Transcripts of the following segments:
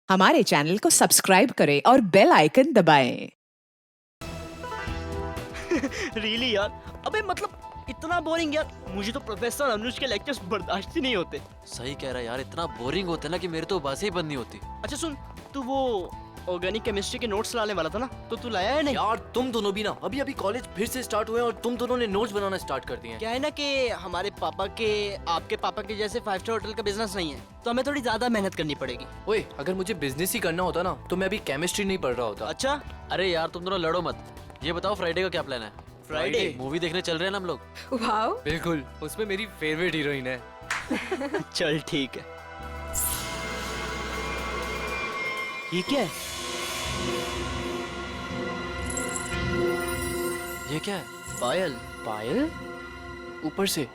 हमारे चैनल को सब्सक्राइब करें और बेल आइकन दबाएं। रियली यार, अबे मतलब इतना बोरिंग यार। मुझे तो प्रोफेसर अनुज के लेक्चर्स बर्दाश्त ही नहीं होते। सही कह रहा है यार, इतना बोरिंग होता है ना कि मेरे तो बातें ही बंद नहीं होती। अच्छा सुन, तू वो ऑर्गेनिक केमिस्ट्री के नोट्स लाने वाला था ना, तो तू लाया है नहीं? यार तुम दोनों भी ना अभी अभी कॉलेज फिर से स्टार्ट हुए हैं और तुम दोनों ने नोट्स बनाना स्टार्ट कर दिए हैं। क्या है ना कि हमारे पापा के आपके पापा के जैसे 5 स्टार होटल का बिजनेस नहीं है, तो हमें थोड़ी ज्यादा मेहनत करनी पड़ेगी। ओए, अगर मुझे बिजनेस ही करना होता ना तो मैं अभी केमिस्ट्री नहीं पढ़ रहा होता। अच्छा, अरे यार तुम दोनों लड़ो मत। ये बताओ फ्राइडे का क्या प्लान है? फ्राइडे मूवी देखने चल रहे हैं ना हम लोग। वाओ, बिल्कुल, उसमें मेरी फेवरेट हीरोइन है। चल ठीक है। ये क्या है? ये क्या है? पायल। पायल? ऊपर से?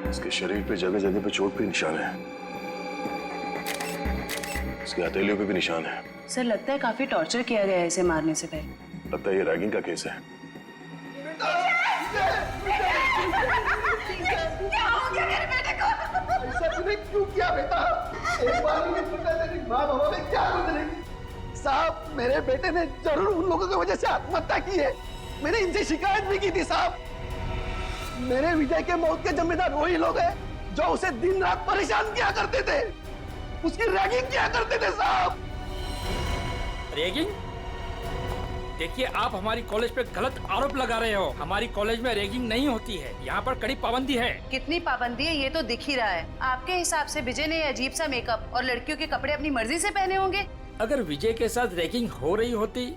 इसके शरीर पे जगह जगह पे चोट के निशान है। इसके हथेलियों पे भी निशान है। सर लगता है काफी टॉर्चर किया गया है इसे मारने से पहले। लगता है ये रैगिंग का केस है। क्या हो गया मेरे बेटे को? ऐसा तूने क्यों किया बेटा? एक बार भी नहीं सोचा तेरी माँ बाबा ने क्या गुजरेगी? साहब, मेरे बेटे ने जरूर उन लोगों की वजह से आत्महत्या की है। मैंने इनसे शिकायत भी की थी साहब। मेरे विजय के मौत के जिम्मेदार वही लोग हैं जो उसे दिन रात परेशान किया करते थे, उसकी रैगिंग किया करते थे साहब। रैगिंग? देखिए, आप हमारी कॉलेज पे गलत आरोप लगा रहे हो। हमारी कॉलेज में रैगिंग नहीं होती है, यहाँ पर कड़ी पाबंदी है। कितनी पाबंदी है ये तो दिख ही रहा है। आपके हिसाब से विजय ने अजीब सा मेकअप और लड़कियों के कपड़े अपनी मर्जी से पहने होंगे। अगर विजय के साथ रैगिंग हो रही होती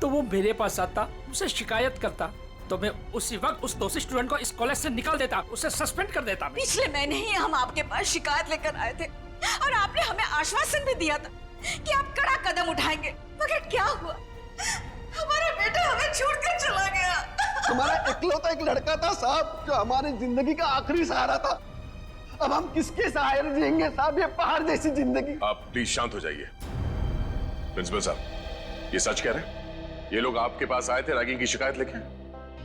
तो वो मेरे पास आता, मुझसे शिकायत करता, तो मैं उसी वक्त उस दोषी स्टूडेंट को इस कॉलेज से निकाल देता, उसे सस्पेंड कर देता। पिछले महीने ही हम आपके पास शिकायत लेकर आए थे और आपने हमें आश्वासन भी दिया था कि आप कड़ा कदम उठाएंगे, मगर क्या हुआ? हमारा बेटा हमें छोड़कर चला गया। हमारा इकलौता एक लड़का था साहब जो हमारी जिंदगी का आखिरी सहारा था। अब हम किसके सहारे जिएंगे साहब, ये पहाड़ जैसी जिंदगी। आप प्लीज शांत हो जाइए। प्रिंसिपल साहब, ये सच कह रहे हैं? ये लोग आपके पास आए थे रैगिंग की शिकायत लेके?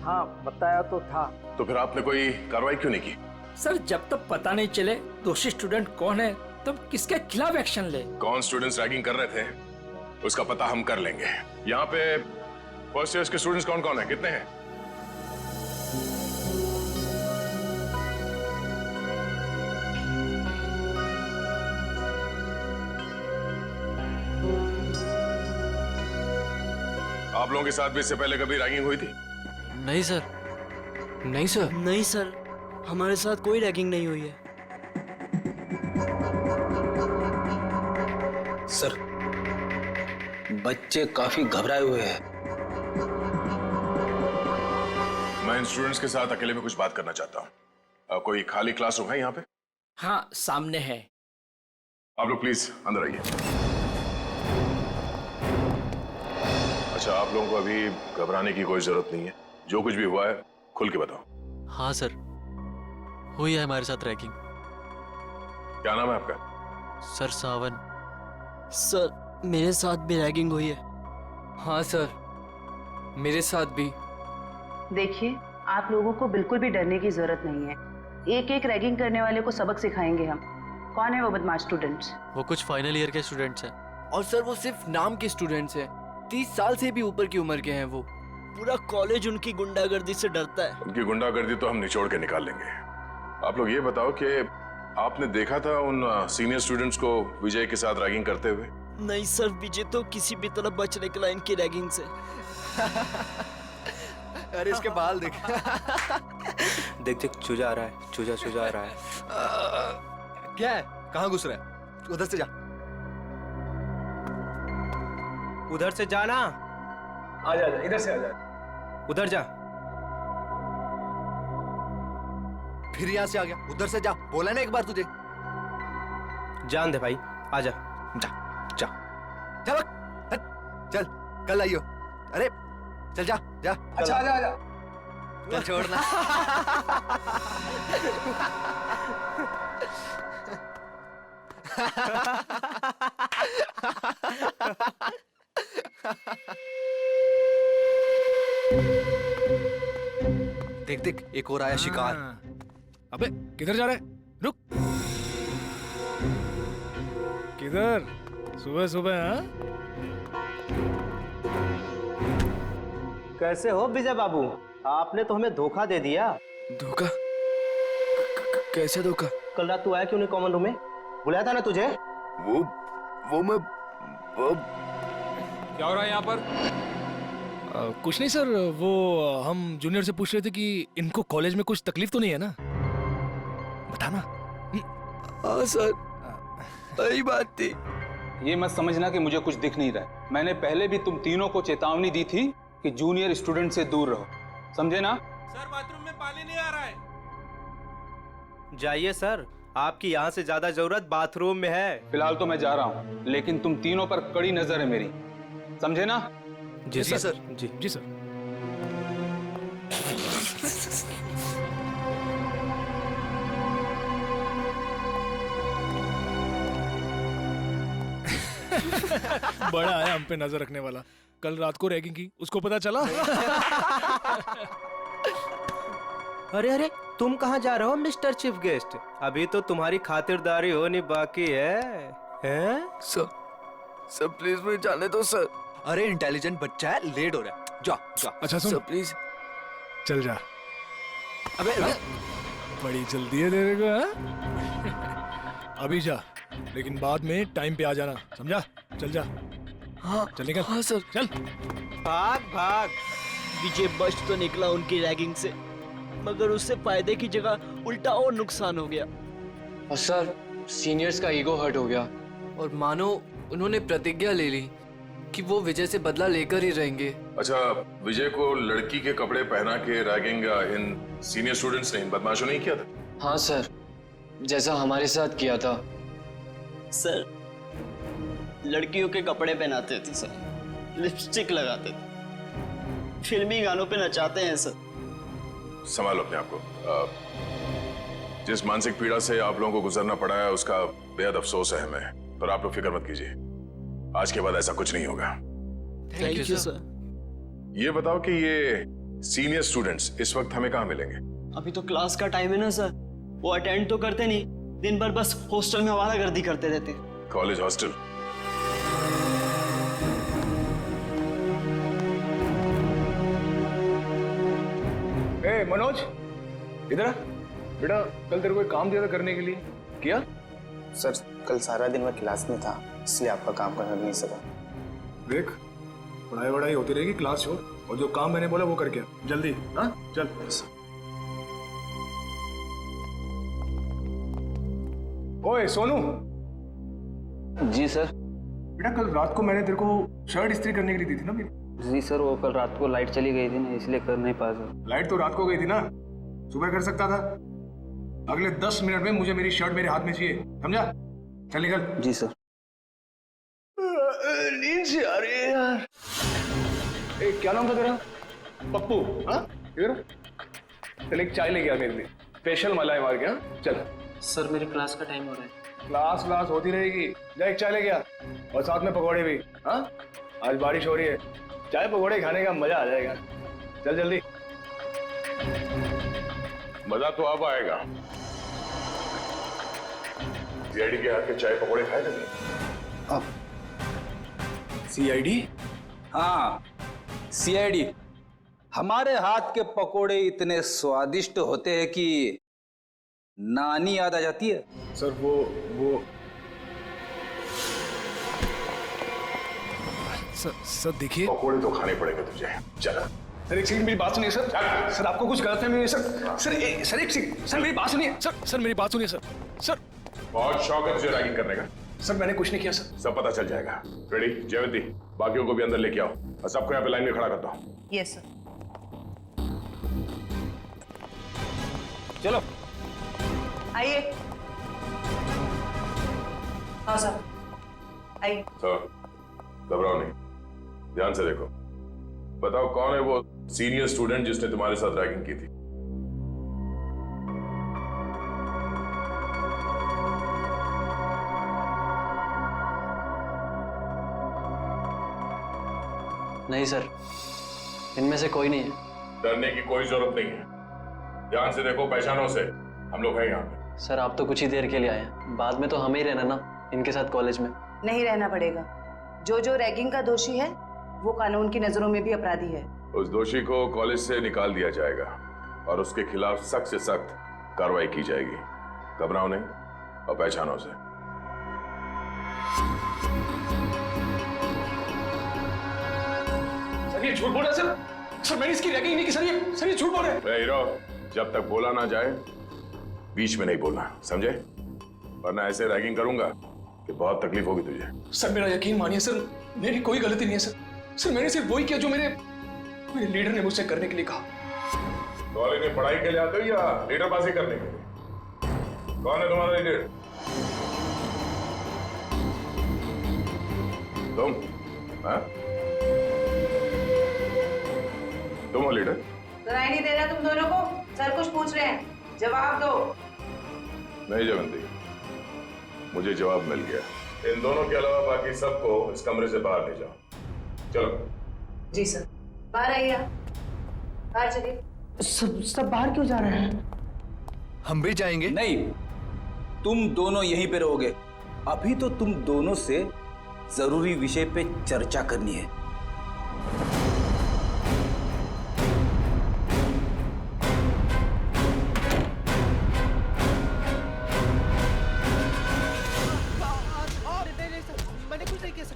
हाँ, बताया तो था। तो फिर आपने कोई कार्रवाई क्यों नहीं की? सर, जब तक पता नहीं चले दोषी स्टूडेंट कौन है तो किसके खिलाफ एक्शन ले। कौन स्टूडेंट्स रैगिंग कर रहे थे उसका पता हम कर लेंगे। यहाँ पे फर्स्ट ईयर के स्टूडेंट्स कौन कौन है, कितने हैं? आप लोगों के साथ भी इससे पहले कभी रैगिंग हुई थी? नहीं सर। नहीं सर। नहीं सर, हमारे साथ कोई रैगिंग नहीं हुई है। सर, बच्चे काफी घबराए हुए हैं। मैं इन स्टूडेंट्स के साथ अकेले में कुछ बात करना चाहता हूँ। कोई खाली क्लासरूम है यहाँ पे? हाँ, सामने है। आप लोग प्लीज अंदर आइए। अच्छा, आप लोगों को अभी घबराने की कोई जरूरत नहीं है। जो कुछ भी हुआ है खुल के बताओ। हाँ सर, हुई है हमारे साथ रैगिंग। क्या नाम है आपका? सर सावन। सर, मेरे साथ भी रैगिंग हुई है। हाँ सर, मेरे साथ भी। देखिए, आप लोगों को बिल्कुल भी डरने की जरूरत नहीं है। एक एक रैगिंग करने वाले को सबक सिखाएंगे हम। कौन है वो बदमाश स्टूडेंट्स? वो कुछ फाइनल ईयर के स्टूडेंट्स हैं। और सर वो सिर्फ नाम के स्टूडेंट्स हैं। 30 साल से भी ऊपर की उम्र के हैं वो। पूरा कॉलेज उनकी गुंडागर्दी से डरता है। उनकी गुंडागर्दी तो हम निचोड़ के निकाल लेंगे। आप लोग ये बताओ कि आपने देखा था उन सीनियर स्टूडेंट्स को विजय के साथ रैगिंग करते हुए? नहीं सर, विजय तो किसी भी तरह बच निकला इनकी रैगिंग से। अरे इसके बाल देख। देख देख, चूजा आ रहा है, चूजा चूजा आ रहा है। क्या है? कहाँ घुस रहा है? उधर से जा। उधर से जाना। आजा आजा, इधर से आजा। उधर जा। फिर यहाँ से आ गया। उधर से जा, बोला ना एक बार तुझे। जान दे भाई, आजा। जा जा चल हट, चल कल आइयो। अरे चल जा जा। अच्छा आजा आजा। कल छोड़ना। देख देख, एक और आया शिकार। अबे किधर जा रहा है? रुक। किधर? सुबह सुबह? हाँ? कैसे हो विजय बाबू? आपने तो हमें धोखा दे दिया। धोखा? कैसे धोखा? कल रात तू आया क्यों नहीं कॉमन रूम में? बुलाया था ना तुझे? वो मैं क्या हो रहा है यहाँ पर? कुछ नहीं सर, वो हम जूनियर से पूछ रहे थे कि इनको कॉलेज में कुछ तकलीफ तो नहीं है ना? बताना। हाँ सर, सही बात थी। ये मत समझना कि मुझे कुछ दिख नहीं रहा है। मैंने पहले भी तुम तीनों को चेतावनी दी थी कि जूनियर स्टूडेंट से दूर रहो, समझे ना? सर बाथरूम में पानी नहीं आ रहा है। जाइए सर, आपकी यहाँ से ज्यादा जरूरत बाथरूम में है। फिलहाल तो मैं जा रहा हूँ, लेकिन तुम तीनों पर कड़ी नजर है मेरी, समझे ना? जी सर। जी सर। बड़ा है हम पे नजर रखने वाला। कल रात को रैगिंग की, उसको पता चला? अरे अरे, तुम कहाँ जा रहे हो मिस्टर चीफ गेस्ट? अभी तो तुम्हारी खातिरदारी होनी बाकी है। हैं? सर प्लीज मुझे जाने दो सर। अरे इंटेलिजेंट बच्चा है, लेट हो रहा है। जा जा। अच्छा सुन, सर प्लीज। चल जा। अबे बड़ी जल्दी है तेरे को, हाँ? अभी जा, लेकिन बाद में टाइम पे आ जाना, समझा? चल जा। हाँ चल निकल। हाँ सर। चल। भाग भाग। विजय बच तो निकला उनकी रैगिंग से, मगर उससे फायदे की जगह उल्टा और नुकसान हो गया। और सर, सीनियर्स का ईगो हर्ट हो गया और मानो उन्होंने प्रतिज्ञा ले ली कि वो विजय से बदला लेकर ही रहेंगे। अच्छा, विजय को लड़की के कपड़े पहना के रैगिंग इन सीनियर स्टूडेंट्स ने, इन बदमाशों ने किया था? हाँ सर, जैसा हमारे साथ किया था। सर, लड़कियों के कपड़े पहनाते थे सर, लिपस्टिक लगाते थे, फिल्मी गानों पे नचाते हैं सर। संभालो अपने आप को। जिस मानसिक पीड़ा से आप लोगों को गुजरना पड़ा है उसका बेहद अफसोस है हमें, पर आप लोग फिक्र मत कीजिए, आज के बाद ऐसा कुछ नहीं होगा। Thank you sir. ये बताओ कि ये सीनियर स्टूडेंट्स इस वक्त हमें कहाँ मिलेंगे? अभी तो क्लास का टाइम है ना सर, वो अटेंड तो करते नहीं, दिन भर बस हॉस्टल में आवारागर्दी करते रहते हैं। College hostel? ए मनोज, इधर आ। बेटा, कल तेरे को एक काम दिया था करने के लिए, किया? सर, कल सारा दिन मैं क्लास में था, इसलिए आपका काम करना नहीं सका। देख, पढ़ाई वढ़ाई होती रहेगी, क्लास छोड़, और जो काम मैंने बोला वो करके आ, जल्दी। हाँ चल। ओए सोनू। जी सर। बेटा, कल रात को मैंने तेरे को शर्ट इस्त्री करने के लिए दी थी ना मेरी? जी सर, वो कल रात को लाइट चली गई थी ना, इसलिए कर नहीं पाया सर। लाइट तो रात को गई थी ना, सुबह कर सकता था। अगले 10 मिनट में मुझे मेरी शर्ट मेरे हाथ में चाहिए, समझा? चल निकल। जी सर। नींद से आ रही है यार। ए, क्या नाम था तेरा? पप्पू? हाँ इधर चल, एक चाय लेके आ मेरे लिए, स्पेशल मलाई मार के। हाँ चल। सर, मेरी क्लास का टाइम हो रहा है। क्लास होती रहेगी, जा एक चाय लेके आ, और साथ में पकौड़े भी। हाँ आज बारिश हो रही है, चाय पकौड़े खाने का मजा आ जाएगा। चल जल्दी। मजा तो अब आएगा। सीआईडी के हाथ के चाय पकौड़े खाए थे? अब सीआईडी? हाँ सीआईडी। हमारे हाथ के पकोड़े इतने स्वादिष्ट होते हैं कि नानी याद आ जाती है। सर वो सर देखिए, पकौड़े तो खाने पड़ेंगे तुझे। चल। सर एक सेकंड, मेरी बात सुनिए सर। सर आपको कुछ गलत है मेरे? सर एक सेकंड, सर मेरी बात सुनिए। सर मेरी बात सुनिए। सर बहुत शौक है तुझे रैगिंग करने का। सर मैंने कुछ नहीं किया सर। सब पता चल जाएगा। रेडी जयवंती, बाकियों को भी अंदर लेके आओ और सबको यहाँ पे लाइन में खड़ा करता हूँ। Yes sir. चलो आइए। हाँ सर आइए। सर घबराओ नहीं, ध्यान से देखो। बताओ कौन है वो सीनियर स्टूडेंट जिसने तुम्हारे साथ रैगिंग की थी? नहीं सर, इनमें से कोई नहीं है। डरने की कोई जरूरत नहीं है, ध्यान से देखो, पहचानो से। हम लोग हैं यहाँ पे। सर आप तो कुछ ही देर के लिए आए हैं, बाद में तो हमें ही रहना ना इनके साथ कॉलेज में। नहीं रहना पड़ेगा। जो जो रैगिंग का दोषी है वो कानून की नजरों में भी अपराधी है। उस दोषी को कॉलेज से निकाल दिया जाएगा और उसके खिलाफ सख्त से सख्त कार्रवाई की जाएगी। घबराओ नहीं और पहचानो से। सर ये झूठ बोल रहा है सर। सर मैंने इसकी रैगिंग नहीं की सर। ये झूठ बोल रहे हैं। हीरो, जब तक बोला ना जाए बीच में नहीं बोलना, समझे? वरना ऐसे रैगिंग करूंगा कि बहुत तकलीफ होगी तुझे। सर मेरा यकीन मानिए सर, मेरी कोई गलती नहीं है सर। सर मैंने सिर्फ वही किया जो मेरे लीडर ने मुझसे करने के लिए कहा। कॉलेज में पढ़ाई के लिए आते हो या लीडरबाजी करने के लिए? कौन है तुम्हारा लीडर? तुम? हाँ? तुम हो लीडर? सुनाई नहीं दे रहा तुम दोनों को? सर कुछ पूछ रहे हैं, जवाब दो। नहीं जयवंती, मुझे जवाब मिल गया। इन दोनों के अलावा बाकी सबको इस कमरे से बाहर ले जाओ। चलो। जी सर। बाहर आइए। बाहर चलिए। सब बाहर क्यों जा रहे हैं? हम भी जाएंगे। नहीं, तुम दोनों यहीं पे रहोगे। अभी तो तुम दोनों से जरूरी विषय पे चर्चा करनी है। मैंने कुछ नहीं किया सर।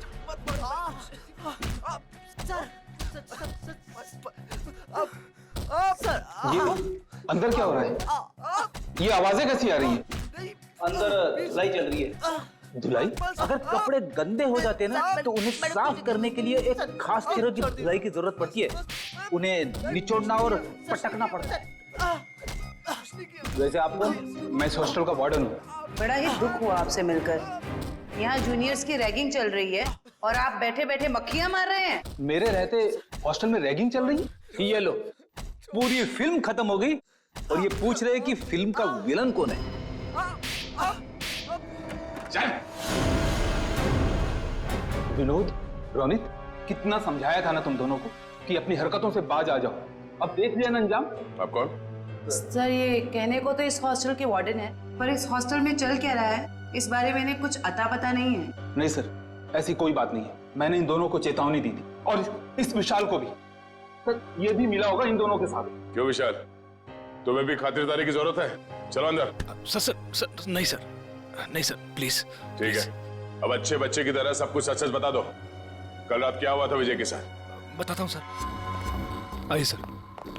ये अंदर क्या हो रहा है? ये आवाजें कैसी आ रही हैं? अंदर धुलाई चल रही है। धुलाई? अगर कपड़े गंदे हो जाते हैं ना तो उन्हें साफ करने के लिए एक खास तरह की धुलाई की जरूरत पड़ती है। उन्हें निचोड़ना और पटकना पड़ता है। वैसे आपको, मैं इस हॉस्टल का वार्डन हूँ। बड़ा ही दुख हुआ आपसे मिलकर। यहाँ जूनियर्स की रैगिंग चल रही है और आप बैठे बैठे मक्खियां मार रहे हैं। मेरे रहते हॉस्टल में रैगिंग चल रही है? ये लो, पूरी फिल्म खत्म हो गई और ये पूछ रहे हैं कि फिल्म का विलन कौन है। चल। विनोद, रोनित, कितना समझाया था ना तुम दोनों को कि अपनी हरकतों से बाज आ जाओ। अब देख लिया ना अंजाम। आप कौन? सर ये कहने को तो इस हॉस्टल के वार्डन है, पर इस हॉस्टल में चल क्या रहा है इस बारे में इन्हें कुछ अता पता नहीं है। नहीं सर, ऐसी कोई बात नहीं है। मैंने इन दोनों को चेतावनी दी थी और इस विशाल को भी। सर ये भी मिला होगा इन दोनों के साथ। क्यों विशाल, तुम्हें भी खातिरदारी की जरूरत है? चलो अंदर। सर नहीं सर, नहीं सर प्लीज। ठीक है, अब अच्छे बच्चे की तरह सब कुछ सच सच बता दो। कल रात क्या हुआ था विजय के साथ? बताता हूँ सर। आइए सर,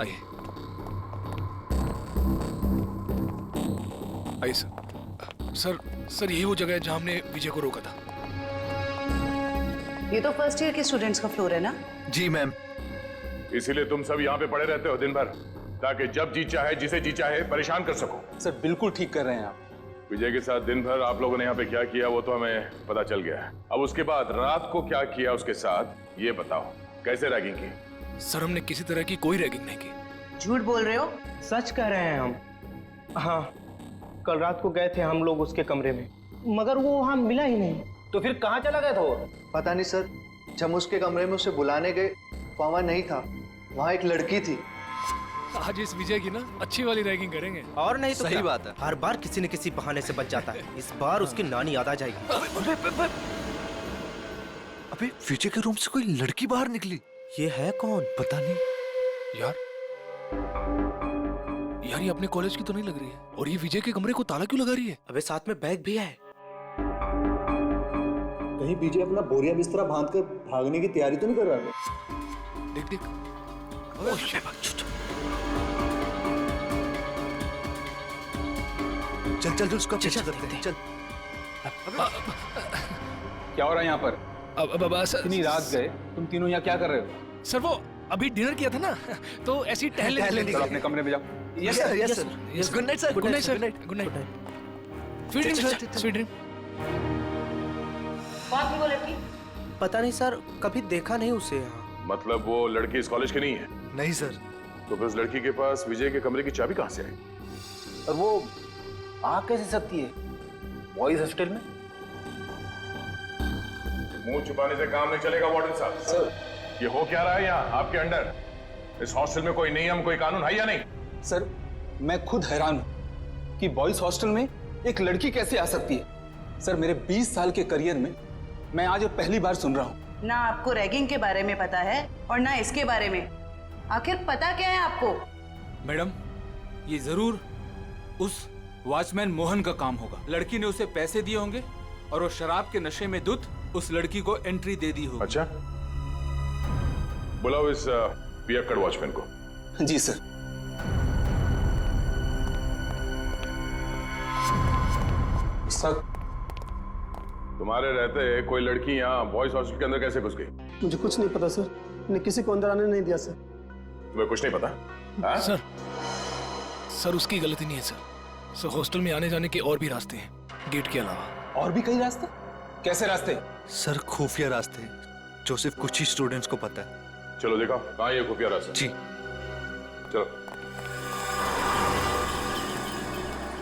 आइए आइए सर। सर यही वो जगह है जहाँ हमने विजय को रोका था। ये तो फर्स्ट ईयर के स्टूडेंट्स का फ्लोर है ना? जी मैम। इसीलिए तुम सब यहाँ पे पड़े रहते हो दिन भर, ताकि जब जी चाहे जिसे जी चाहे परेशान कर सको। सर बिल्कुल ठीक कर रहे हैं आप। विजय के साथ दिन भर आप लोगों ने यहाँ पे क्या किया वो तो हमें पता चल गया है। अब उसके बाद रात को क्या किया उसके साथ ये बताओ। कैसे रैगिंग की? सर हमने किसी तरह की कोई रैगिंग नहीं की। झूठ बोल रहे हो? सच कह रहे हैं हम। हाँ, कल रात को गए थे हम लोग उसके कमरे में, मगर वो वहां मिला ही नहीं। तो फिर कहाँ चला गया था वो? पता नहीं सर, जब उसके कमरे में उसे बुलाने गए वहां नहीं था, वहां एक लड़की थी। आज इस विजय की ना अच्छी वाली रैगिंग करेंगे। और नहीं तो सही क्या? बात है। हर बार किसी न किसी बहाने से बच जाता है। इस बार उसकी नानी याद आ जाएगी। अबे विजय के रूम से कोई लड़की बाहर निकली। ये है कौन? पता नहीं यार ये अपने कॉलेज की तो नहीं लग रही है। और ये विजय के कमरे को ताला क्यों लगा रही है? अबे साथ में बैग भी है। कहीं विजय अपना बोरिया बिस्तरा बांध कर भागने की तैयारी तो नहीं कर रहा है? देख देख। चल उसका पीछा करते हैं। चल क्या हो रहा है यहाँ पर? इतनी रात गए, तुम तीनों यहाँ क्या कर रहे हो? सर वो अभी डिनर किया था ना, तो ऐसे ही टहल चलो अपने कमरे में जाओ। Yes sir, yes sir, yes. Good night sir, good night sir, good night. Sweet dream sir, sweet dream. कौन थी वो लड़की? पता नहीं सर, कभी देखा नहीं उसे यहाँ। मतलब वो लड़की इस कॉलेज की नहीं है? नहीं सर। तो फिर उस लड़की के पास विजय के कमरे की चाबी कहाँ से आई? और वो आ कैसे सकती है बॉयज हॉस्टल में? मुंह छुपाने से काम नहीं चलेगा वार्डन साहब। सर, ये हो क्या रहा है यहाँ आपके अंडर? इस हॉस्टल में कोई नियम, कोई कानून है या नहीं? सर मैं खुद हैरान हूँ कि बॉयज हॉस्टल में एक लड़की कैसे आ सकती है। सर मेरे 20 साल के करियर में मैं आज पहली बार सुन रहा हूँ। ना आपको रैगिंग के बारे में पता है और ना इसके बारे में। आखिर पता क्या है आपको? मैडम, ये जरूर उस वॉचमैन मोहन का काम होगा। लड़की ने उसे पैसे दिए होंगे और वो शराब के नशे में धुत उस लड़की को एंट्री दे दी होगी। अच्छा, बुलाओ इस पियक्कड़ वॉचमैन को। जी सर। सर, तुम्हारे रहते कोई लड़की यहाँ बॉयज हॉस्टल के अंदर कैसे घुस गई? मुझे कुछ नहीं पता सर, मैंने किसी को अंदर आने नहीं दिया सर। तुम्हें कुछ नहीं पता? हाँ? सर उसकी गलती नहीं है सर। सर हॉस्टल में आने जाने के और भी रास्ते हैं, गेट के अलावा। और भी कई रास्ते? कैसे रास्ते? सर खुफिया रास्ते जो सिर्फ कुछ ही स्टूडेंट्स को पता है। चलो देखो कहाँ ये खुफिया रास्ता। जी चलो।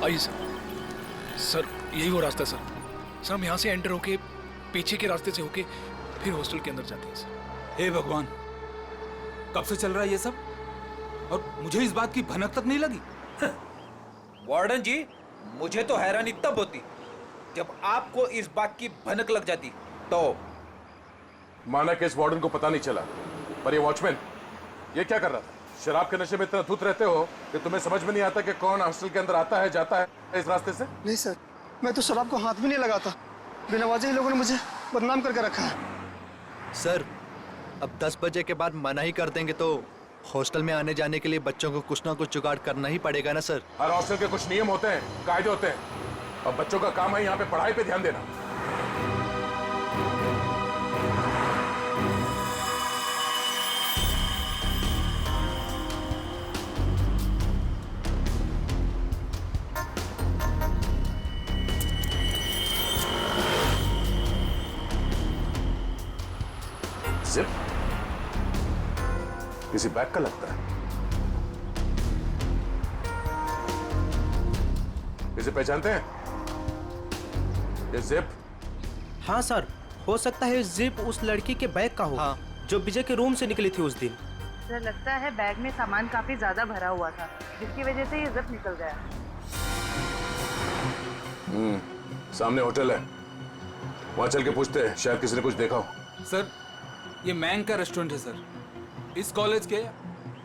आइए सर। सर यही वो रास्ता है सर। सर हम यहाँ से एंटर होके पीछे के रास्ते से होके फिर हॉस्टल के अंदर जाते हैं सर। हे भगवान, कब से चल रहा है ये सब और मुझे इस बात की भनक तक नहीं लगी। वार्डन जी, मुझे तो हैरानी तब होती जब आपको इस बात की भनक लग जाती। तो माना कि इस वार्डन को पता नहीं चला, पर ये वॉचमैन ये क्या कर रहा था? शराब के नशे में इतना धुत रहते हो कि तुम्हें समझ में नहीं आता कि कौन हॉस्टल के अंदर आता है जाता है इस रास्ते से? नहीं सर, मैं तो शराब को हाथ भी नहीं लगाता। बिना वजह ही लोगों ने मुझे बदनाम करके रखा है। सर अब 10 बजे के बाद मना ही कर देंगे तो हॉस्टल में आने जाने के लिए बच्चों को कुछ ना कुछ जुगाड़ करना ही पड़ेगा ना सर। हर हॉस्टल के कुछ नियम होते हैं, कायदे होते हैं, और बच्चों का काम है यहाँ पे पढ़ाई पे ध्यान देना। जिप किसी बैग का लगता है। इसे पहचानते हैं? ये जिप? हाँ सर, हो सकता है जिप उस लड़की के बैग का हो। हाँ। जो विजय के रूम से निकली थी उस दिन। सर लगता है बैग में सामान काफी ज्यादा भरा हुआ था, जिसकी वजह से ये जिप निकल गया। सामने होटल है, वहां चल के पूछते हैं, शायद किसी ने कुछ देखा हो। सर ये मैंग का रेस्टोरेंट है सर। इस कॉलेज के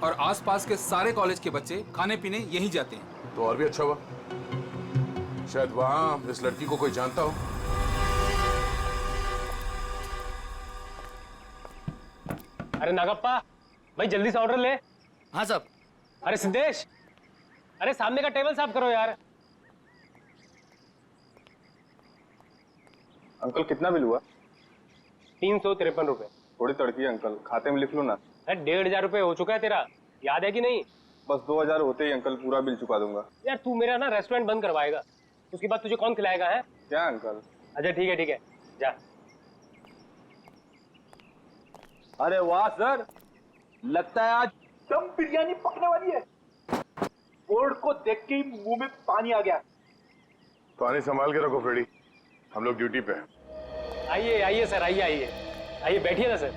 और आसपास के सारे कॉलेज के बच्चे खाने पीने यहीं जाते हैं। तो और भी अच्छा हुआ, शायद वहां इस लड़की को कोई जानता हो। अरे नागप्पा भाई, जल्दी से ऑर्डर ले। हाँ साहब। अरे सिद्धेश, अरे सामने का टेबल साफ करो यार। अंकल कितना बिल हुआ? 353 रुपए। थोड़ी तड़की है अंकल, खाते में लिख लो ना। अरे 1,500 रुपए हो चुका है तेरा, याद है कि नहीं? बस 2000 होते ही अंकल पूरा बिल चुका दूंगा। यार तू मेरा ना रेस्टोरेंट बंद करवाएगा, उसके बाद तुझे कौन खिलाएगा है? क्या अंकल? अच्छा ठीक है जा। अरे वाह सर, लगता है आज दम बिरयानी पकने वाली है। बोर्ड को देख के ही मुंह में पानी आ गया। पानी संभाल के रखो फ्रेडी, हम लोग ड्यूटी पे हैं। आइए सर, आइए बैठिए ना सर।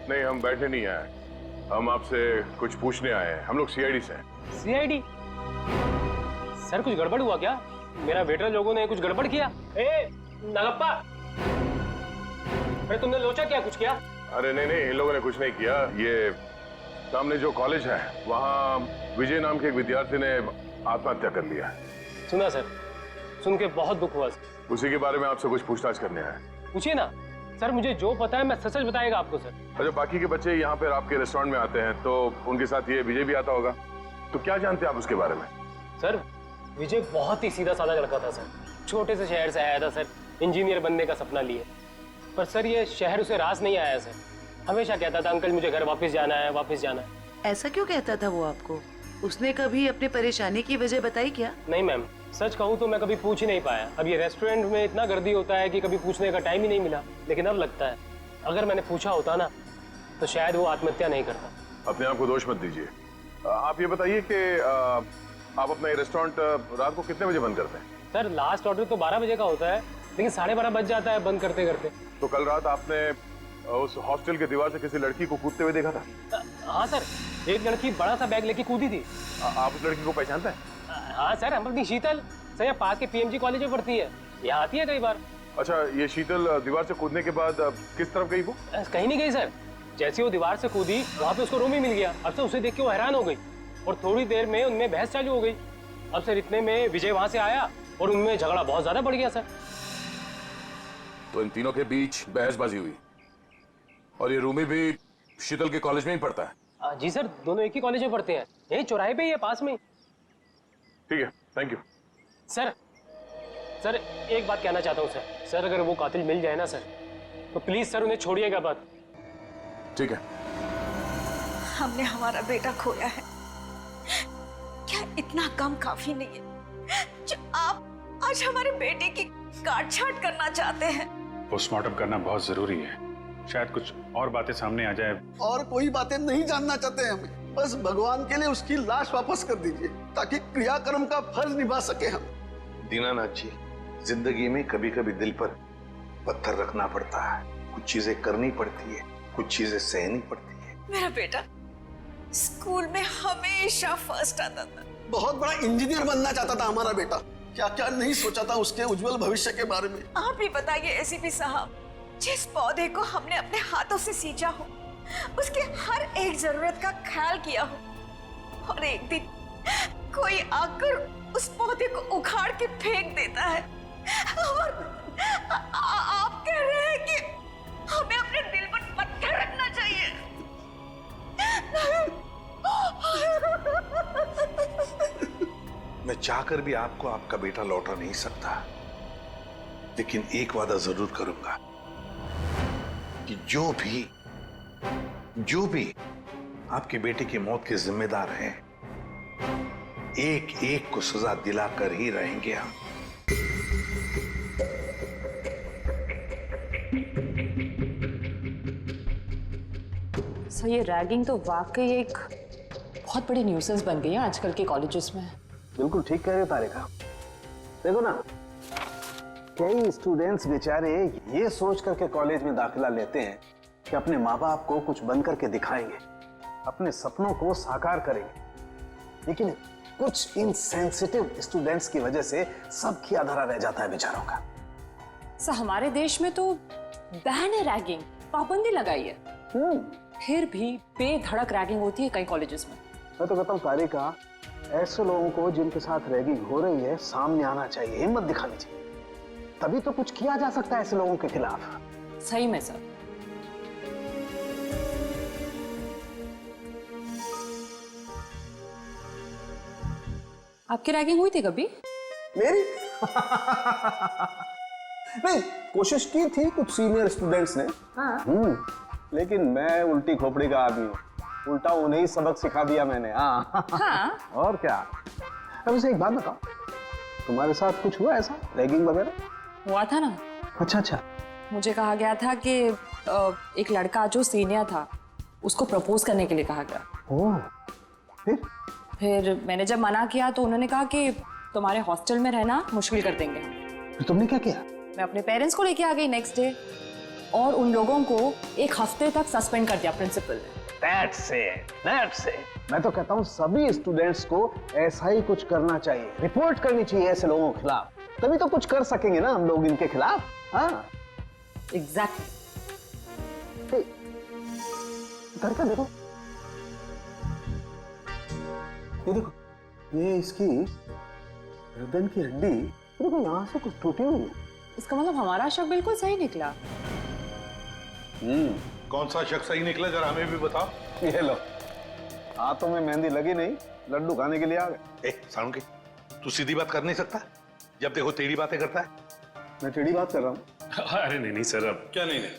नहीं, हम बैठने नहीं आए, हम आपसे कुछ पूछने आए हैं। हम लोग सीआईडी से हैं। सीआईडी? सर कुछ गड़बड़ हुआ क्या? मेरा वेटर लोगों ने कुछ गड़बड़ किया? ए नागप्पा, अरे तुमने लोचा क्या, कुछ किया? अरे नहीं, इन लोगों ने कुछ नहीं किया। ये सामने जो कॉलेज है वहाँ विजय नाम के एक विद्यार्थी ने आत्महत्या कर लिया। सुना सर, सुन के बहुत दुख हुआ। उसी के बारे में आपसे कुछ पूछताछ करने आए। पूछिए ना सर, मुझे जो पता है मैं सच बताएगा आपको सर। अच्छा, बाकी के बच्चे यहाँ पर आपके रेस्टोरेंट में आते हैं तो उनके साथ ये विजय भी आता होगा, तो क्या जानते हैं आप उसके बारे में? सर विजय बहुत ही सीधा साधा लड़का था सर, छोटे से शहर से आया था सर, इंजीनियर बनने का सपना लिए। पर सर ये शहर उसे रास नहीं आया सर। हमेशा कहता था अंकल मुझे घर वापस जाना है, वापस जाना है। ऐसा क्यों कहता था वो आपको? उसने कभी अपनी परेशानी की वजह बताई क्या? नहीं मैम, सच कहूँ तो मैं कभी पूछ ही नहीं पाया। अब ये रेस्टोरेंट में इतना गर्दी होता है कि कभी पूछने का टाइम ही नहीं मिला। लेकिन अब लगता है अगर मैंने पूछा होता ना तो शायद वो आत्महत्या नहीं करता। अपने आप को दोष मत दीजिए। आप ये बताइए कि आप अपना ये रेस्टोरेंट रात को कितने बजे बंद करते हैं? सर लास्ट ऑर्डर तो 12 बजे का होता है, लेकिन 12:30 बज जाता है बंद करते करते। तो कल रात आपने उस हॉस्टल के दीवार से किसी लड़की को कूदते हुए देखा था? हाँ सर, एक लड़की बड़ा सा बैग लेके कूदी थी। आप उस लड़की को पहचानते हैं? हाँ सर, अमृति शीतल सर, यहाँ पास के पीएमजी कॉलेज में पढ़ती है, यहाँ आती है कई बार। अच्छा, ये शीतल दीवार से कूदने के बाद किस तरफ गई वो? कहीं नहीं गई सर। जैसे वो दीवार से कूदी वहाँ पे उसको रूम ही मिल गया। अब तो उसे देख के वो हैरान हो गई और थोड़ी देर में उनमें बहस चालू हो गई। अब सर इतने में विजय वहाँ से आया और उनमें झगड़ा बहुत ज्यादा बढ़ गया सर। तो इन तीनों के बीच बहसबाजी हुई और ये रूमी भी शीतल के कॉलेज में ही पढ़ता है? जी सर, दोनों एक ही कॉलेज में पढ़ते हैं, यही चौराहे पे ही है, पास में। ठीक है, थैंक यू। सर एक बात कहना चाहता हूँ सर, अगर वो कातिल मिल जाए ना सर तो प्लीज सर उन्हें छोड़िएगा बात। ठीक है। हमने हमारा बेटा खोया है, क्या इतना कम काफी नहीं है जो आप आज हमारे बेटे की काट छाट करना चाहते हैं? पोस्टमार्टम करना बहुत जरूरी है, शायद कुछ और बातें सामने आ जाए। और कोई बातें नहीं जानना चाहते हम, बस भगवान के लिए उसकी लाश वापस कर दीजिए ताकि क्रियाकर्म का फर्ज निभा सके हम। दीनानाथ जी, जिंदगी में कभी कभी दिल पर पत्थर रखना पड़ता है, कुछ चीजें करनी पड़ती है, कुछ चीजें सहनी पड़ती है। मेरा बेटा स्कूल में हमेशा फर्स्ट आता था, बहुत बड़ा इंजीनियर बनना चाहता था हमारा बेटा। क्या क्या नहीं सोचा था उसके उज्जवल भविष्य के बारे में। आप ही बताइए एसीपी साहब, जिस पौधे को हमने अपने हाथों से सींचा हो, उसके हर एक जरूरत का ख्याल किया हो, और एक दिन कोई आकर उस पौधे को उखाड़ के फेंक देता है और आप कह रहे हैं कि हमें अपने दिल पर पत्थर रखना चाहिए। मैं चाहकर भी आपको आपका बेटा लौटा नहीं सकता, लेकिन एक वादा जरूर करूंगा कि जो भी आपके बेटे की मौत के जिम्मेदार हैं, एक एक को सजा दिलाकर ही रहेंगे हम। सर ये रैगिंग तो वाकई एक बहुत बड़ी न्यूसेंस बन गई है आजकल के कॉलेजेस में। बिल्कुल ठीक कह रहे हो तारिका। देखो ना, कई स्टूडेंट्स बेचारे ये सोच करके कॉलेज में दाखिला लेते हैं कि अपने माँ बाप को कुछ बन करके दिखाएंगे, अपने सपनों को साकार करेंगे, लेकिन कुछ इनसेंसिटिव स्टूडेंट्स की वजह से सब किया धरा रह जाता है बेचारों का। सर हमारे देश में तो बैन है रैगिंग, पाबंदी लगाई है, फिर भी बेधड़क रैगिंग होती है कई कॉलेजेस में। मैं तो कहता हूँ तारिका, ऐसे लोगों को जिनके साथ रैगिंग हो रही है सामने आना चाहिए, हिम्मत दिखानी चाहिए, तभी तो कुछ किया जा सकता है ऐसे लोगों के खिलाफ। सही में सर। आपकी रैगिंग हुई थी कभी? मेरी? नहीं, कोशिश की थी कुछ सीनियर स्टूडेंट्स ने। हाँ। लेकिन मैं उल्टी खोपड़ी का आदमी हूँ, उल्टा उन्हें सबक सिखा दिया मैंने। हाँ। और क्या। अब इसे एक बात बताओ, तुम्हारे साथ कुछ हुआ ऐसा रैगिंग वगैरह? हुआ था ना। अच्छा। मुझे कहा गया था कि एक लड़का जो सीनियर था उसको प्रपोज करने के लिए कहा गया। ओह, फिर मैंने जब मना किया तो उन्होंने कहा कि तुम्हारे हॉस्टल में रहना मुश्किल कर देंगे। फिर तुमने क्या किया? मैं अपने पेरेंट्स को लेके आ गई नेक्स्ट डे और उन लोगों को 1 हफ्ते तक सस्पेंड कर दिया प्रिंसिपल ने। That's it. मैं तो कहता हूँ सभी स्टूडेंट्स को ऐसा ही कुछ करना चाहिए, रिपोर्ट करनी चाहिए ऐसे लोगों के खिलाफ, तभी तो कुछ कर सकेंगे ना हम लोग इनके खिलाफ। हाँ एग्जैक्टली। करके देखो, ये देखो, ये इसकी गर्दन की हड्डी देखो, यहाँ से कुछ टूटी हुई है। इसका मतलब हमारा शक बिल्कुल सही निकला। कौन सा शक सही निकला, जरा हमें भी बताओ। ये लो, हाथों में मेहंदी लगी नहीं, लड्डू खाने के लिए आ गए। सारुण के, तू सीधी बात कर नहीं सकता, जब देखो तेरी बातें करता है। मैं टेढ़ी बात कर रहा हूँ। अरे नहीं नहीं सर, अब क्या नहीं नहीं?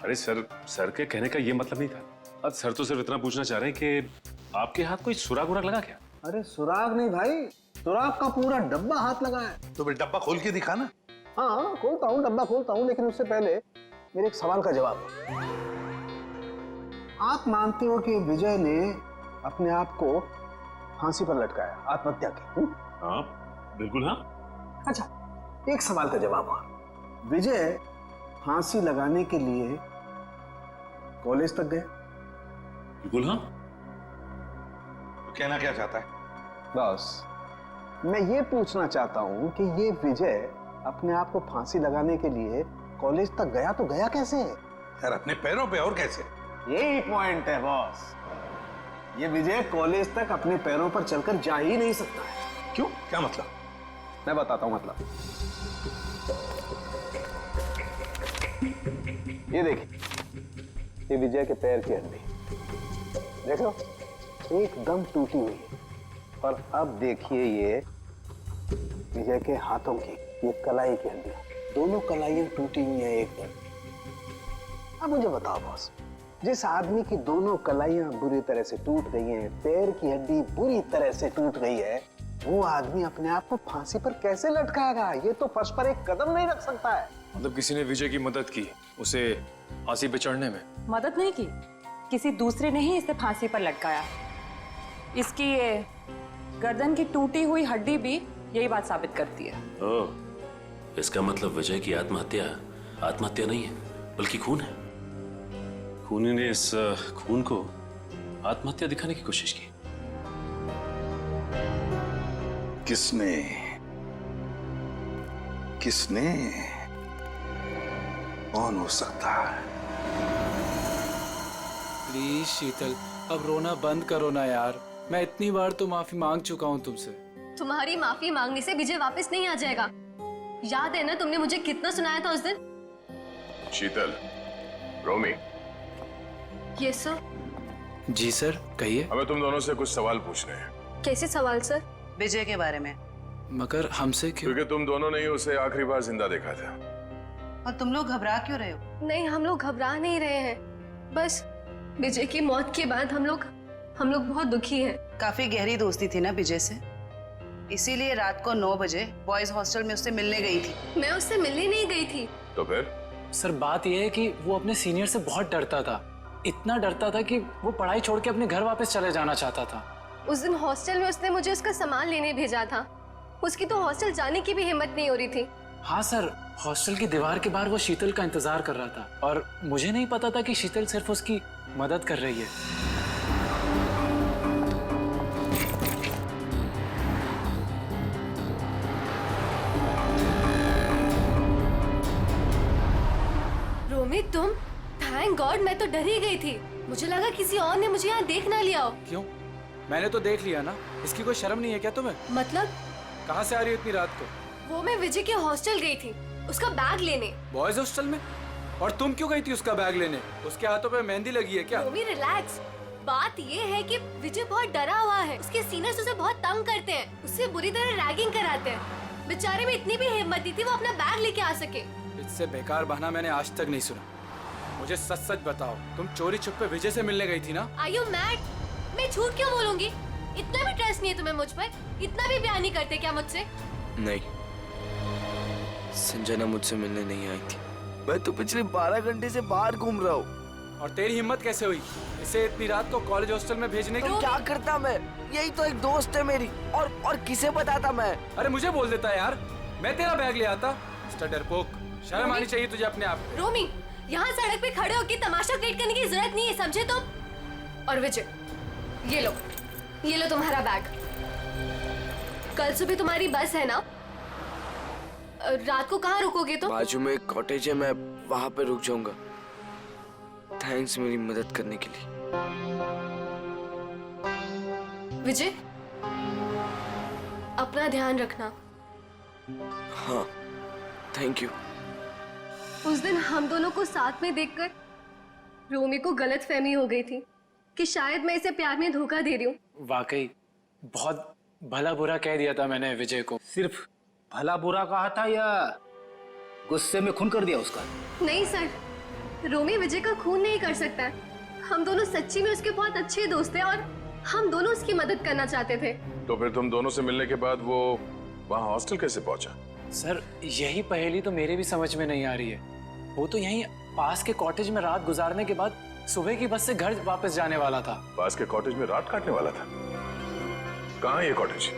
अरे सर के कहने का ये मतलब नहीं था। अब सर तो सिर्फ इतना पूछना चाह रहे हैं कि आपके हाथ कोई सुराग उराग लगा क्या? अरे सुराग नहीं भाई, सुराग का पूरा डब्बा हाथ लगा है। तो फिर डब्बा खोल के दिखा ना। हाँ खोलता हूँ, डब्बा खोलता हूँ, लेकिन उससे पहले मेरे एक सवाल का जवाब। आप मानते हो कि विजय ने अपने आप को फांसी पर लटकाया, आत्महत्या की? हाँ बिल्कुल हाँ। अच्छा, एक सवाल का जवाब और। विजय फांसी लगाने के लिए कॉलेज तक गए? बिल्कुल हाँ। तो कहना क्या चाहता है? बस मैं ये पूछना चाहता हूँ कि ये विजय अपने आप को फांसी लगाने के लिए कॉलेज तक गया तो गया कैसे? यार अपने पैरों पे, और कैसे? यही पॉइंट है बॉस। ये विजय कॉलेज तक अपने पैरों पर चलकर जा ही नहीं सकता है। क्यों? क्या मतलब? मैं बताता हूं मतलब। ये देखिए, ये विजय के पैर की हड्डी देखो, एकदम टूटी हुई है। और अब देखिए ये विजय के हाथों की, ये कलाई की हड्डी, दोनों कलाइयां टूटी हुई हैं एकदम। अब मुझे बताओ बॉस, जिस आदमी की दोनों कलाइयां बुरी तरह से टूट गई हैं, पैर की हड्डी बुरी तरह से टूट गई है, वो आदमी अपने आप को फांसी पर कैसे लटकाएगा? ये तो फर्श पर एक कदम नहीं रख सकता है। मतलब किसी ने विजय की मदद की उसे फांसी पे चढ़ने में? मदद नहीं की, किसी दूसरे ने ही इसे फांसी पर लटकाया। इसकी ये गर्दन की टूटी हुई हड्डी भी यही बात साबित करती है। ओह, इसका मतलब विजय की आत्महत्या नहीं है बल्कि खून है। खूनी ने इस खून को आत्महत्या दिखाने की कोशिश की। किसने? कौन हो सकता है? प्लीज शीतल, अब रोना बंद करो ना यार। मैं इतनी बार तो माफी मांग चुका हूँ तुमसे। तुम्हारी माफी मांगने से विजय वापस नहीं आ जाएगा। याद है ना तुमने मुझे कितना सुनाया था उस दिन? शीतल, रोमी। Yes sir. जी सर, कहिए। हमें तुम दोनों से कुछ सवाल पूछने हैं। कैसे सवाल सर? विजय के बारे में। मगर हमसे क्यों? क्योंकि तुम दोनों ने ही उसे आखिरी बार जिंदा देखा था। और तुम लोग घबरा क्यों रहे हो? नहीं, हम लोग घबरा नहीं रहे हैं, बस विजय की मौत के बाद हम लोग बहुत दुखी हैं। काफी गहरी दोस्ती थी ना विजय से, इसीलिए रात को 9 बजे बॉयज हॉस्टल में उससे मिलने गई थी। मैं उससे मिलने नहीं गई थी। तो फिर? सर बात यह है कि वो अपने सीनियर से बहुत डरता था, इतना डरता था कि वो पढ़ाई छोड़ के अपने घर वापस चले जाना चाहता था। उस दिन हॉस्टल में उसने मुझे उसका सामान लेने भेजा था। उसकी तो हॉस्टल जाने की भी हिम्मत नहीं हो रही थी। हाँ सर, हॉस्टल की दीवार के बाहर वो शीतल का इंतजार कर रहा था और मुझे नहीं पता था कि शीतल सिर्फ उसकी मदद कर रही है। रोमी, तुम? थैंक गॉड, मैं तो डर ही गई थी। मुझे लगा किसी और ने मुझे यहाँ देख ना लिया हो। क्यों? मैंने तो देख लिया ना। इसकी कोई शर्म नहीं है क्या तुम्हें? मतलब? कहाँ से आ रही हो इतनी रात को? वो मैं विजय के हॉस्टल गई थी, उसका बैग लेने। बॉयज हॉस्टल में? और तुम क्यों गई थी उसका बैग लेने? उसके हाथों पे मेहंदी लगी है क्या? रोमी रिलैक्स। बात ये है कि विजय बहुत डरा हुआ है। उसके सीनियर्स उसे बहुत तंग करते हैं, उससे बुरी तरह रैगिंग कराते हैं। बेचारे में इतनी भी हिम्मत नहीं थी वो अपना बैग लेके आ सके। इससे बेकार बहाना मैंने आज तक नहीं सुना। मुझे सच सच बताओ, तुम चोरी छुपे विजय से मिलने गई थी ना? Are you mad? मैं झूठ क्यों बोलूंगी? इतना भी ट्रस्ट नहीं है तुम्हें मुझ पर? इतना भी प्यार नहीं करते क्या मुझसे? नहीं, संजना मुझसे मिलने नहीं आई थी। मैं तो पिछले 12 घंटे से बाहर घूम रहा हूँ। और तेरी हिम्मत कैसे हुई इसे इतनी रात को कॉलेज हॉस्टल में भेजने की? क्या करता मैं? यही तो एक दोस्त है मेरी। और किसे बताता मैं? अरे मुझे बोल देता यार, मैं तेरा बैग ले आता। मिस्टर डरपोक, शर्म आनी चाहिए तुझे अपने आप। रोमी, यहाँ सड़क पे खड़े होकर तमाशा क्रिएट करने की जरूरत नहीं है, समझे तुम? और विजय, ये लो तुम्हारा बैग। कल सुबह तुम्हारी बस है ना? रात को कहाँ रुकोगे तुम? बाजू में एक कॉटेज है, मैं वहाँ पे रुक जाऊंगा। थैंक्स मेरी मदद करने के लिए। विजय, अपना ध्यान रखना। हाँ, थैंक यू। उस दिन हम दोनों को साथ में देखकर रोमी को गलतफहमी हो गई थी कि शायद मैं इसे प्यार में धोखा दे रही हूँ। वाकई बहुत भला बुरा कह दिया था मैंने विजय को। सिर्फ भला बुरा कहा था या गुस्से में खून कर दिया उसका। नहीं सर, रोमी विजय का खून नहीं कर सकता है। हम दोनों सच्ची में उसके बहुत अच्छे दोस्त हैं और हम दोनों उसकी मदद करना चाहते थे। तो फिर तुम दोनों से मिलने के बाद वो वहाँ हॉस्टल कैसे पहुंचा? सर यही पहेली तो मेरे भी समझ में नहीं आ रही है। वो तो यहीं पास के कॉटेज में रात गुजारने के बाद सुबह की बस से घर वापस जाने वाला था। पास के कॉटेज में रात काटने वाला था? कहाँ है ये कॉटेज?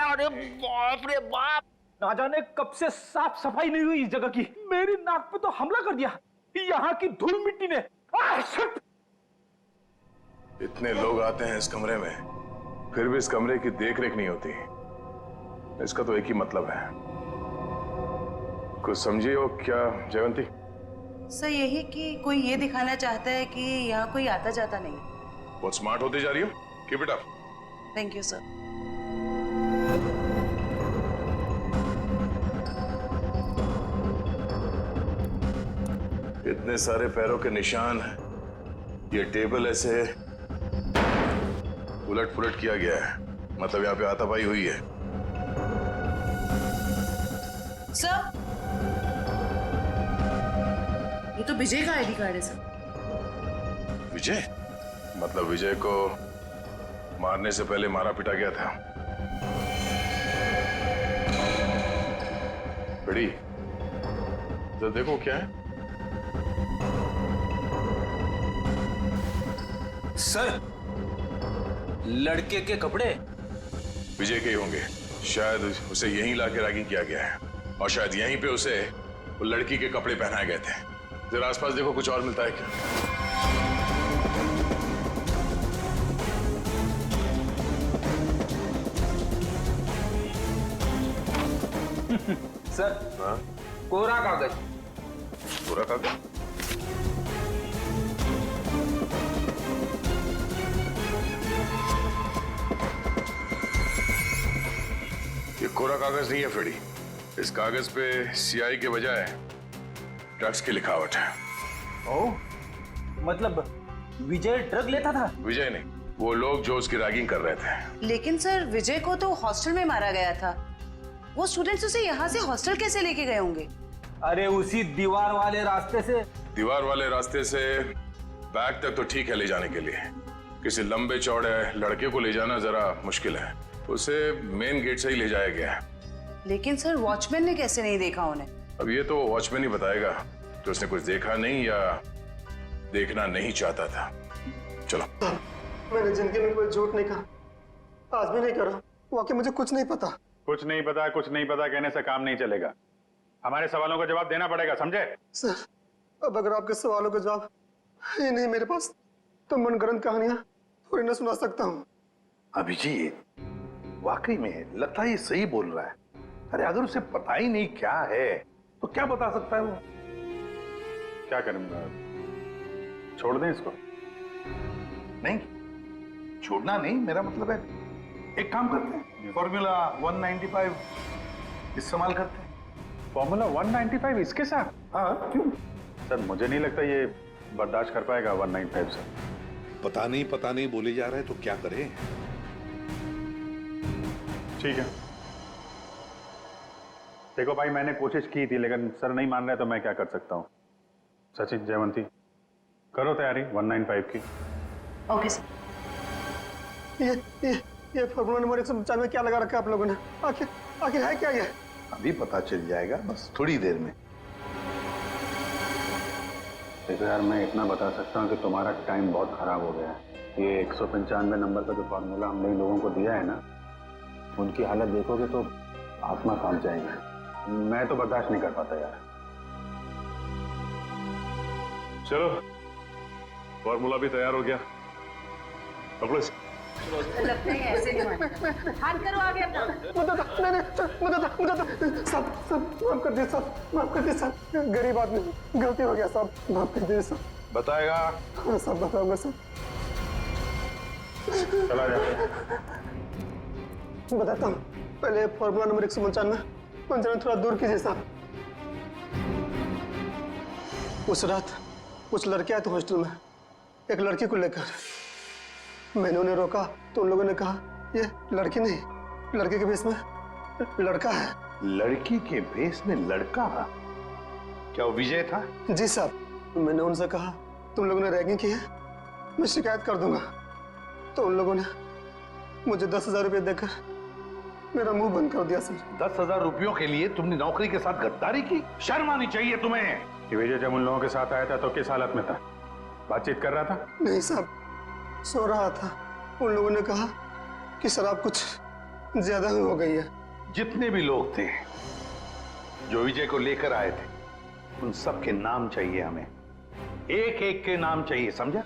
अरे बाप रे बाप, ना जाने कब से साफ सफाई नहीं हुई इस जगह की। मेरी नाक पे तो हमला कर दिया यहाँ की धूल मिट्टी ने। इतने लोग आते हैं इस कमरे में, फिर भी इस कमरे की देख रेख नहीं होती। इसका तो एक ही मतलब है। कुछ समझिए हो क्या जयवंती? सर यही कि कोई ये दिखाना चाहता है कि यहाँ कोई आता जाता नहीं। बहुत स्मार्ट होती जा रही हो। Keep it up. Thank you sir. इतने सारे पैरों के निशान हैं। ये टेबल ऐसे उलट पुलट किया गया है, मतलब यहाँ पे हाथापाई हुई है। सर ये तो विजय का आईडी कार्ड है सर। विजय? मतलब विजय को मारने से पहले मारा पिटा गया था। बड़ी तो देखो क्या है। सर, लड़के के कपड़े विजय के ही होंगे। शायद उसे यहीं लाके रैगिंग किया गया है और शायद यहीं पे उसे वो लड़की के कपड़े पहनाए गए थे। जरा आसपास देखो, कुछ और मिलता है क्या? सर, हाँ? कोरा कागज। कोरा कागज? ये कोरा कागज नहीं है फेडी। इस कागज पे सीआई के बजाय ड्रग्स की लिखावट है। ओह, मतलब विजय ड्रग लेता था? विजय नहीं, वो लोग जो उसकी रैगिंग कर रहे थे। लेकिन सर विजय को तो हॉस्टल में मारा गया था। वो स्टूडेंट्स उसे यहाँ से हॉस्टल कैसे लेके गए होंगे? अरे उसी दीवार वाले रास्ते से। दीवार वाले रास्ते से बैग तक तो ठीक है ले जाने के लिए। किसी लंबे चौड़े लड़के को ले जाना जरा मुश्किल है। उसे मेन गेट से ही ले जाया गया है। लेकिन सर वॉचमैन ने कैसे नहीं देखा उन्हें? अब ये तो वॉचमैन ही बताएगा कि उसने कुछ देखा नहीं या देखना नहीं चाहता था। चलो। मैंने जिंदगी में कोई झूठ नहीं कहा, आज भी नहीं करा। वाकई मुझे कुछ नहीं पता। कुछ नहीं पता कहने से काम नहीं चलेगा। हमारे सवालों का जवाब देना पड़ेगा, समझे? सर, अब अगर आपके सवालों का जवाब ही नहीं मेरे पास, तो मनगढ़ंत कहानियां थोड़ी ना सुना सकता हूँ। अभिजीत, वाकई में लगता है ये सही बोल रहा है। अरे अगर उसे पता ही नहीं क्या है तो क्या बता सकता है वो? क्या करूंगा? छोड़ दें इसको? नहीं, छोड़ना नहीं, मेरा मतलब है एक काम करते हैं, फॉर्मूला 195 इस्तेमाल करते हैं। फॉर्मूला 195 इसके साथ? हाँ, क्यों? सर मुझे नहीं लगता ये बर्दाश्त कर पाएगा 195 से। पता नहीं बोले जा रहा है तो क्या करें? ठीक है, देखो भाई, मैंने कोशिश की थी लेकिन सर नहीं मान रहे तो मैं क्या कर सकता हूँ। सचिन, जयवंती, करो तैयारी 195 की। Okay sir. ये फॉर्मूला नंबर 195 में क्या लगा रखा है आप लोगों ने? आखिर है क्या ये? अभी पता चल जाएगा, बस थोड़ी देर में। देखो यार, मैं इतना बता सकता हूँ कि तुम्हारा टाइम बहुत खराब हो गया है। ये 195 नंबर का जो फार्मूला हमने इन लोगों को दिया है ना, उनकी हालत देखोगे तो आत्मा कांप जाएगी। मैं तो बर्दाश्त नहीं कर पाता यार। चलो, फॉर्मूला भी तैयार हो गया। पकड़ो इसे। लगता है ऐसे नहीं मानेगा। हाथ करो आगे अपना। सब माफ कर दे साहब, गरीब आदमी, गलती हो गया साहब, माफ कर दे साहब। बताएगा? हाँ साहब, बताऊंगा साहब। चला जा। बताता हूँ, पहले फॉर्मूला नंबर 195 थोड़ा दूर कीजिए साहब। उस रात कुछ लड़के आए थे हॉस्टल में एक लड़की को लेकर। मैंने उन्हें रोका तो उन लोगों ने कहा ये लड़की नहीं लड़के के भेस में लड़का है। लड़की के भेस में लड़का? क्या वो विजय था? जी साहब, मैंने उनसे कहा तुम लोगों ने रैगिंग की है, मैं शिकायत कर दूंगा। तो उन लोगों ने मुझे 10,000 रुपये देकर मेरा मुंह बंद कर दिया सर। 10,000 रुपयों के लिए तुमने नौकरी के साथ गद्दारी की? शर्म आनी चाहिए तुम्हें। कि विजय जब उन लोगों के साथ आया था तो किस हालत में था? बातचीत कर रहा था? नहीं साहब, सो रहा था। उन लोगों ने कहा कि शराब कुछ ज्यादा ही हो गई है। जितने भी लोग थे जो विजय को लेकर आए थे, उन सब के नाम चाहिए हमें, एक एक के नाम चाहिए, समझा?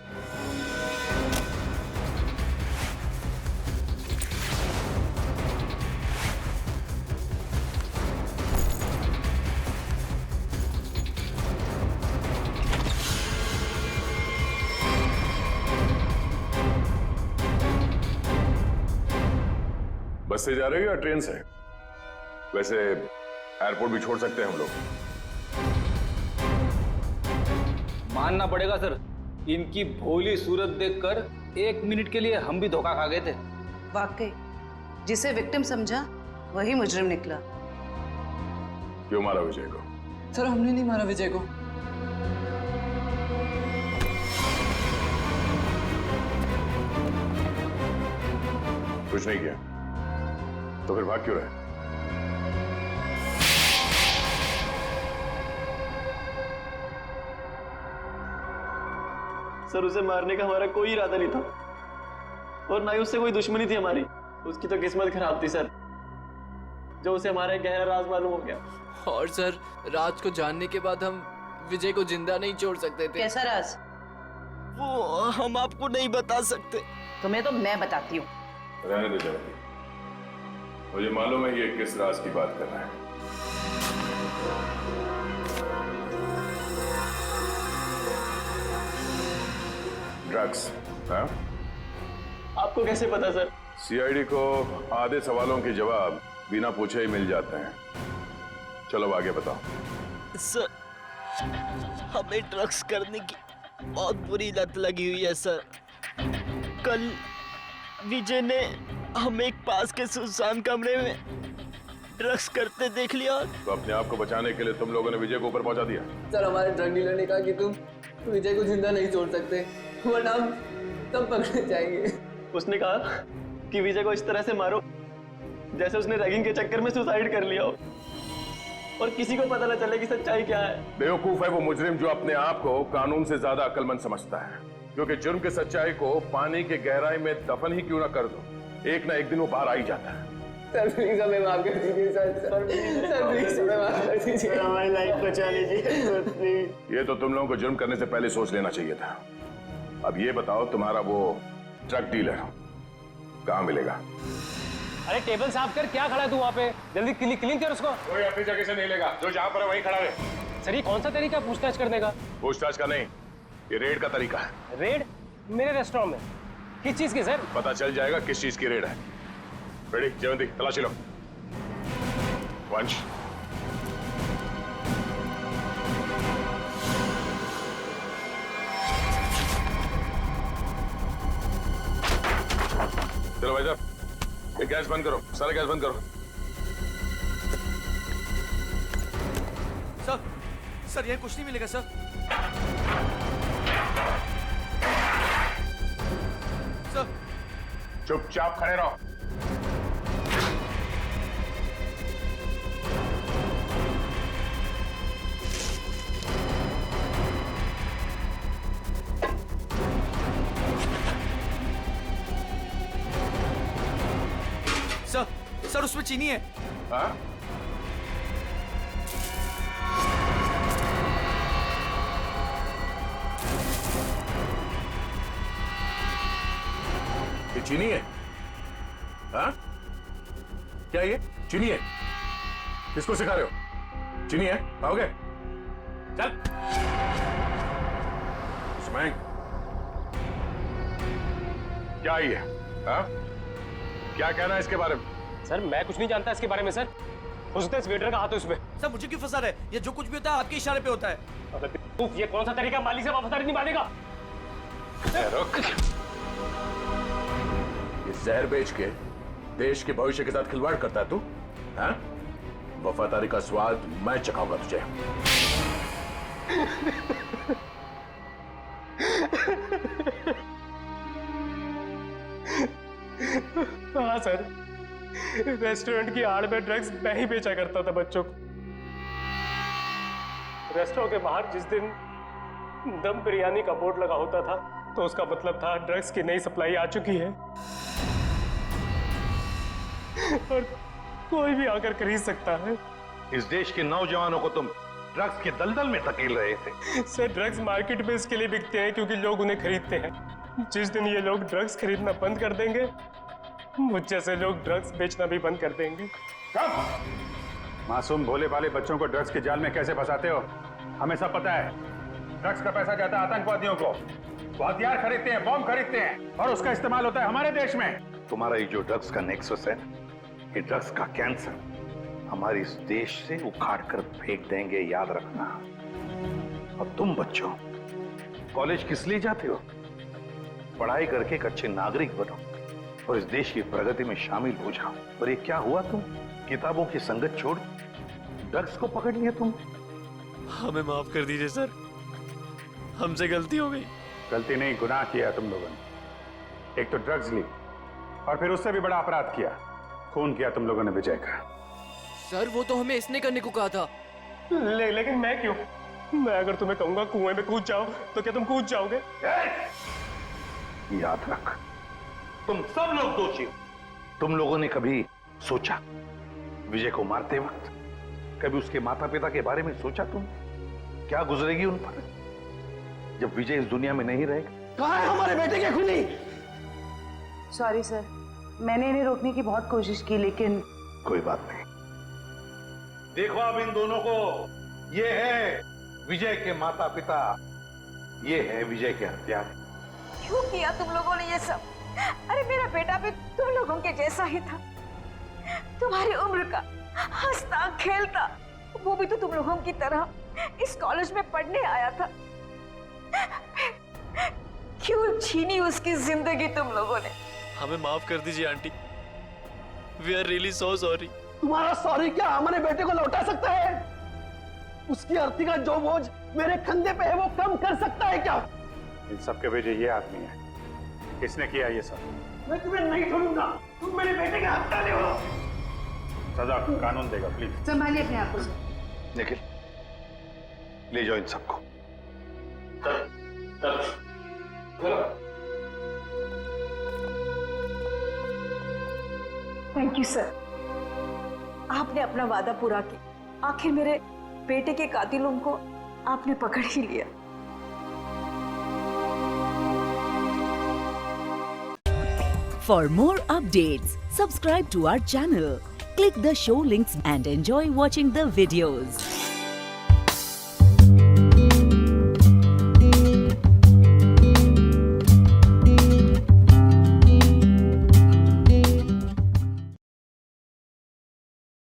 बस से जा रहे हो या ट्रेन से? वैसे एयरपोर्ट भी छोड़ सकते हैं हम लोग। मानना पड़ेगा सर, इनकी भोली सूरत देखकर 1 मिनट के लिए हम भी धोखा खा गए थे। वाकई जिसे विक्टिम समझा वही मुजरिम निकला। क्यों मारा विजय को? सर हमने नहीं मारा विजय को। कुछ नहीं किया तो फिर भाग क्यों रहे? सर उसे मारने का हमारा कोई इरादा नहीं था और ना ही उससे कोई दुश्मनी थी हमारी। उसकी तो किस्मत खराब थी सर, जो उसे हमारा एक गहरा राज मालूम हो गया। और सर राज को जानने के बाद हम विजय को जिंदा नहीं छोड़ सकते थे। कैसा राज? वो हम आपको नहीं बता सकते। तुम्हें तो मैं बताती हूँ। रहने दो जल्दी, मुझे मालूम है ये किस राज की बात कर रहा है। ड्रग्स? हाँ? आपको कैसे पता सर? सीआईडी को आधे सवालों के जवाब बिना पूछे ही मिल जाते हैं। चलो अब आगे बताओ। सर हमें ड्रग्स करने की बहुत बुरी लत लगी हुई है सर। कल विजय ने हमें एक पास के सुनसान कमरे में ड्रग्स करते देख लिया। तो अपने आप को बचाने के लिए तुम लोगों ने विजय को ऊपर पहुंचा दिया? सर हमारे ड्रग डीलर ने कहा कि तुम विजय को जिंदा नहीं छोड़ सकते, वरना हम तब पकड़े जाएंगे। उसने कहा कि विजय को इस तरह से मारो जैसे उसने रैगिंग के चक्कर में सुसाइड कर लिया हो और किसी को पता न चले कि सच्चाई क्या है। बेवकूफ है वो मुजरिम जो अपने आप को कानून से ज्यादा अक्लमंद समझता है, क्योंकि जुर्म की सच्चाई को पानी के गहराई में दफन ही क्यों ना कर दो, एक ना एक दिन वो बाहर आ ही जाता है। सर प्लीज हमें माफ कर दीजिए सर प्लीज हमें माफ कर दीजिए, हमारी लाइफ बचा लीजिए प्लीज। ये तो तुम लोगों को जुर्म करने से पहले सोच लेना चाहिए था। अब ये बताओ तुम्हारा वो ड्रग डीलर कहाँ मिलेगा? अरे टेबल साफ कर, क्या खड़ा है तू वहाँ पे? जल्दी क्लीन कर उसको। कोई अपनी जगह से नहीं लेगा, जो जहाँ पर है वहीं खड़ा रहे। सर ये कौन सा तरीका पूछताछ करने का? पूछताछ का नहीं, ये रेड का तरीका है। रेड? मेरे रेस्टोरेंट में? किस चीज की सर? पता चल जाएगा किस चीज की रेड है। रेडी जयवंती, तलाशी लो। वंश चलो भाई साहब, ये गैस बंद करो, सारे गैस बंद करो। सर यहाँ कुछ नहीं मिलेगा सर। सर चुपचाप खड़े रहो। सर उसमें चीनी है। हाँ? ये चीनी है? हाँ? क्या ये चीनी है? किसको सिखा रहे हो? चीनी है? खाओगे? चल। इसमें क्या ये? हाँ? क्या कहना है इसके बारे में? सर मैं कुछ नहीं जानता इसके बारे में सर। हो सकता है इस वेटर का हाथ है उसमें। सर मुझे क्यों फंसा रहे? ये जो कुछ भी होता है आपके इशारे पे होता है। ये कौन सा तरीका माली से वफादारी निभाने का? रुक। ये जहर बेच के देश के भविष्य के साथ खिलवाड़ करता है तू? हाँ? वफादारी का स्वाद मैं चखाऊंगा तुझे। हाँ सर, रेस्टोरेंट की आड़ में ड्रग्स मैं ही बेचा करता था बच्चों को। रेस्टोरेंट के बाहर जिस दिन दम बिरयानी का बोर्ड लगा होता था तो उसका मतलब था ड्रग्स की नई सप्लाई आ चुकी है और कोई भी आकर खरीद सकता है। इस देश के नौजवानों को तुम ड्रग्स के दलदल में धकेल रहे थे। सर, ड्रग्स मार्केट में इसके लिए बिकते हैं क्योंकि लोग उन्हें खरीदते हैं। जिस दिन ये लोग ड्रग्स खरीदना बंद कर देंगे, मुझ जैसे लोग ड्रग्स बेचना भी बंद कर देंगे। मासूम भोले भाले बच्चों को ड्रग्स के जाल में कैसे फंसाते हो, हमें सब पता है। ड्रग्स का पैसा जाता है आतंकवादियों को, वो हथियार खरीदते हैं, बॉम्ब खरीदते हैं और उसका इस्तेमाल होता है हमारे देश में। तुम्हारा ये जो ड्रग्स का नेक्सस है, ये ड्रग्स का कैंसर हमारे इस देश से उखाड़ कर फेंक देंगे, याद रखना। और तुम बच्चों कॉलेज किस लिए जाते हो? पढ़ाई करके एक अच्छे नागरिक बनो और इस देश की प्रगति में शामिल हो जाओ। और ये क्या हुआ, तुम किताबों की संगत छोड़ ड्रग्स को पकड़ लिया तुम। हमें माफ कर दीजिए सर, हमसे गलती हो गई। गलती नहीं, गुनाह किया तुम लोगों ने। एक तो ड्रग्स ली और फिर उससे भी बड़ा अपराध किया, खून किया तुम लोगों ने विजय का। सर, वो तो हमें इसने करने को कहा था। लेकिन मैं क्यों? मैं अगर तुम्हें कहूंगा कुएं में कूद जाओ तो क्या तुम कूद जाओगे? याद रख, तुम सब लोग दोषी हो। तुम लोगों ने कभी सोचा विजय को मारते वक्त, कभी उसके माता पिता के बारे में सोचा तुम क्या गुजरेगी उन पर जब विजय इस दुनिया में नहीं रहेगा? कहाँ है हमारे बेटे के खूनी? सॉरी सर, मैंने इन्हें रोकने की बहुत कोशिश की लेकिन कोई बात नहीं। देखो अब इन दोनों को, ये है विजय के माता पिता, ये है विजय के हथियार। क्यों किया तुम लोगों ने ये सब? अरे मेरा बेटा भी तुम लोगों के जैसा ही था, तुम्हारी उम्र का, हंसता खेलता। वो भी तो तुम लोगों की तरह इस कॉलेज में पढ़ने आया था। क्यों छीनी उसकी जिंदगी तुम लोगों ने? हमें माफ कर दीजिए aunty, we are really so sorry. तुम्हारा सॉरी क्या हमारे बेटे को लौटा सकता है? उसकी अर्थी का जो बोझ मेरे कंधे पे है वो कम कर सकता है क्या? इन सब के वजह ये आदमी है, किसने किया ये सब? मैं तुम्हें नहीं छोड़ूंगा, तुम मेरे बेटे के हत्यारे हो। सजा कानून देगा, प्लीज संभालिए अपने आप को। निखिल, ले जाओ इन सबको। थैंक यू सर, आपने अपना वादा पूरा किया। आखिर मेरे बेटे के कातिलों को आपने पकड़ ही लिया। For more updates, subscribe to our channel, click the show links and enjoy watching the videos.